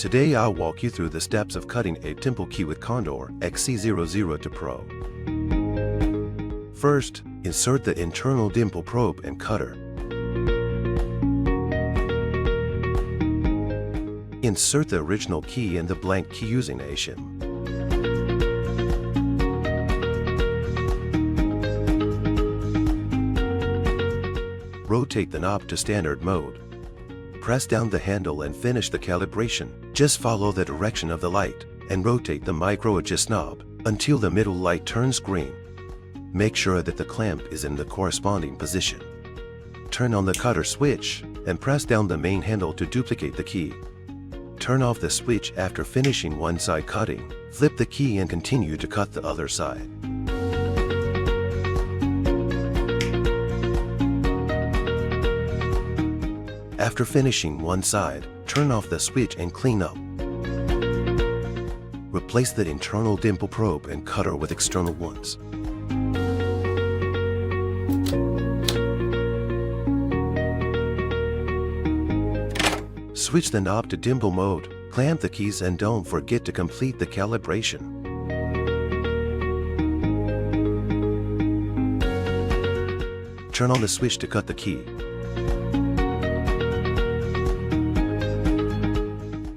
Today I'll walk you through the steps of cutting a Dimple key with CONDOR XC-002 PRO. First, insert the internal Dimple probe and cutter. Insert the original key in the blank key using a shim. Rotate the knob to standard mode. Press down the handle and finish the calibration. Just follow the direction of the light and rotate the micro adjust knob until the middle light turns green. Make sure that the clamp is in the corresponding position. Turn on the cutter switch and press down the main handle to duplicate the key. Turn off the switch after finishing one side cutting. Flip the key and continue to cut the other side. After finishing one side, turn off the switch and clean up. Replace the internal Dimple probe and cutter with external ones. Switch the knob to Dimple mode, clamp the keys and don't forget to complete the calibration. Turn on the switch to cut the key.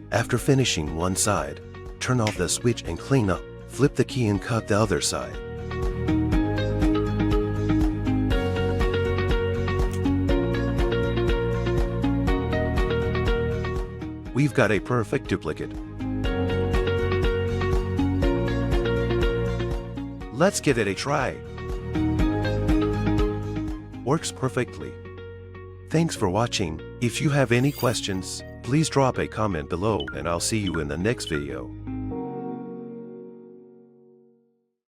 After finishing one side, turn off the switch and clean up. Flip the key and cut the other side. We've got a perfect duplicate. Let's give it a try. Works perfectly. Thanks for watching. If you have any questions, please drop a comment below and I'll see you in the next video.